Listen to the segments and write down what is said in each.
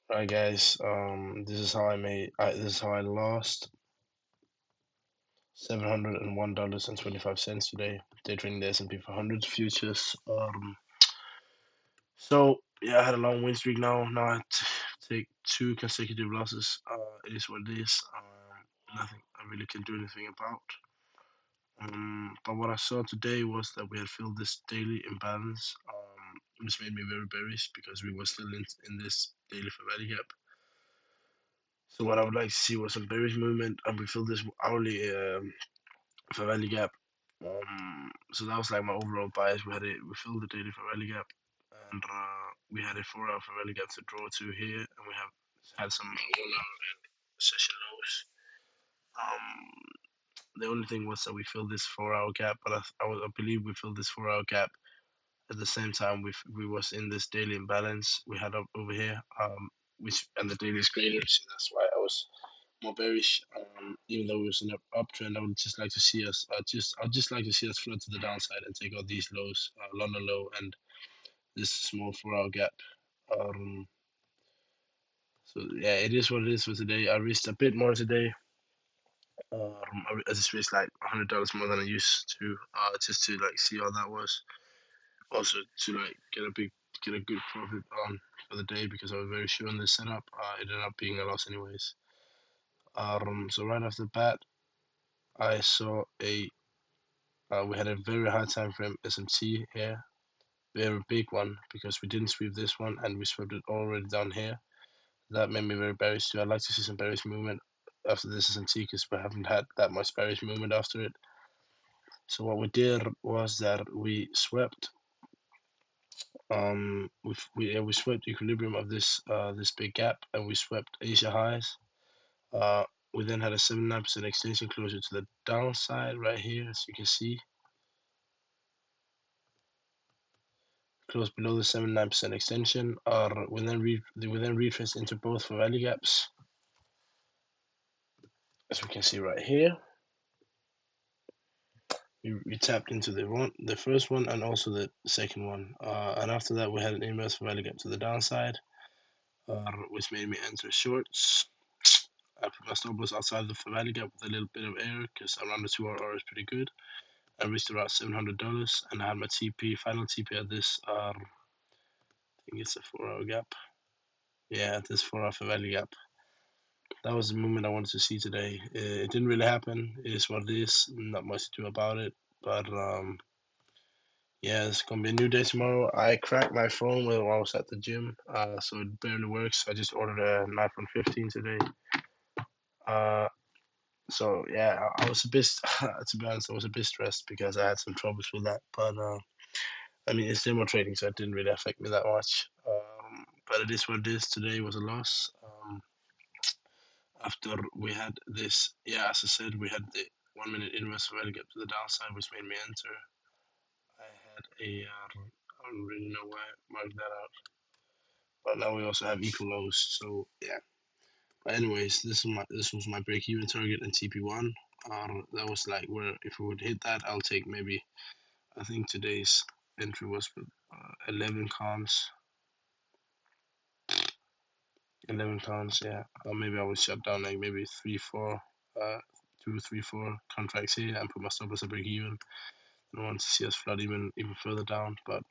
Alright guys, this is how this is how I lost $701.25 today. Day trading the S&P 500 futures. So yeah, I had a long win streak now. Now I take two consecutive losses. It is what it is. Nothing I really can do anything about. But what I saw today was that we had filled this daily imbalance, which made me very bearish because we were still in this daily fair value gap. So what I would like to see was some bearish movement, and we filled this hourly fair value gap. So that was like my overall bias. We filled the daily fair value gap, and we had a 4-hour fair value gap to draw to here, and we have had some 1-hour session lows. The only thing was that we filled this 4-hour gap, but I believe we filled this 4-hour gap at the same time we was in this daily imbalance we had up over here, which and the daily is greater, so that's why I was more bearish. Even though it was an uptrend, I would just like to see us. I'd just like to see us float to the downside and take out these lows, London low and this small 4-hour gap. Um, so yeah, it is what it is for today. I risked a bit more today. I just risked like $100 more than I used to, just to like see how that was. Also to like get a good profit on for the day because I was very sure on this setup. It ended up being a loss anyways. So right off the bat, I saw we had a very high time frame SMT here, very big one because we didn't sweep this one and we swept it already down here. That made me very bearish too. I'd like to see some bearish movement after this SMT because we haven't had that much bearish movement after it. So what we did was that we swept. We swept equilibrium of this big gap and we swept Asia highs. Uh, we then had a 79% extension closer to the downside right here, as you can see. Close below the 79% extension, we then retraced into both for value gaps, as we can see right here. We tapped into the first one and also the second one, and after that we had an inverse for value gap to the downside, which made me enter shorts. I put my stop loss outside the fair value gap with a little bit of error because around the 2 hour is pretty good. I reached around $700 and I had my final TP at this. I think it's a 4-hour gap. Yeah, this 4-hour fair value gap. That was the movement I wanted to see today. It didn't really happen. It is what it is. Not much to do about it. But yeah, it's gonna be a new day tomorrow. I cracked my phone while I was at the gym, so it barely works. I just ordered an iPhone 15 today. So yeah, I was a bit, to be honest, I was a bit stressed because I had some troubles with that. But I mean, it's demo trading, so it didn't really affect me that much. But it is what it is. Today was a loss. After we had this, yeah, as I said, we had the 1 minute inverse value gap to the downside, which made me enter. I had I don't really know why I marked that out. But now we also have equal lows, so yeah. But anyways, this was my break even target in TP1. That was like where if we would hit that, I'll take maybe, I think today's entry was with 11 cons. 11 cons, yeah. Or maybe I would shut down like maybe 2, 3, 4 contracts here and put my stop loss at break even. I want to see us flood even further down, but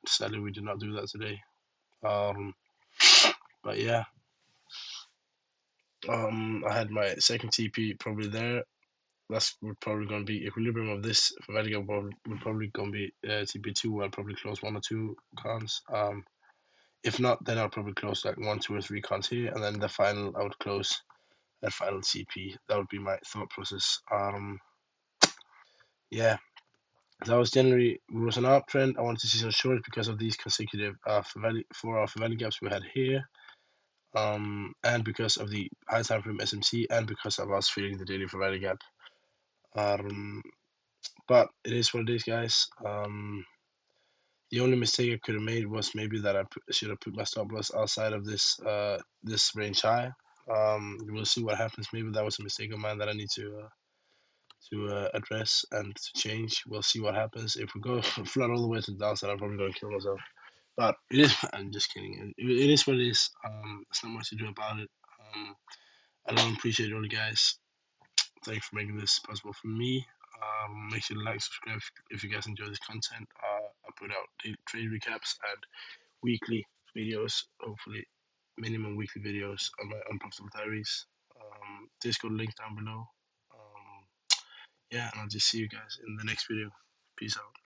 sadly we did not do that today. But yeah, I had my second TP probably there. That's probably going to be equilibrium of this for Vatican. We're probably going to be TP2. I'll probably close 1 or 2 cons. If not, then I'll probably close like 1, 2, or 3 cons here, and then the final I would close at final TP. That would be my thought process. Yeah, that was generally it was an uptrend. I wanted to see some shorts because of these consecutive 4-hour value gaps we had here, and because of the high time frame SMC, and because of us filling the daily fair value gap. But it is what it is, guys. The only mistake I could have made was maybe that I should have put my stop loss outside of this range high. We'll see what happens. Maybe that was a mistake of mine that I need to address and to change. We'll see what happens. If we go flat all the way to the downside, I'm probably going to kill myself. But it is. I'm just kidding. It is what it is. there's not much to do about it. I don't appreciate all you guys. Thanks for making this possible for me. Make sure to like, subscribe if you guys enjoy this content. I put out daily trade recaps and weekly videos, hopefully minimum weekly videos on my unprofitable diaries. Discord link down below. Yeah, and I'll just see you guys in the next video. Peace out.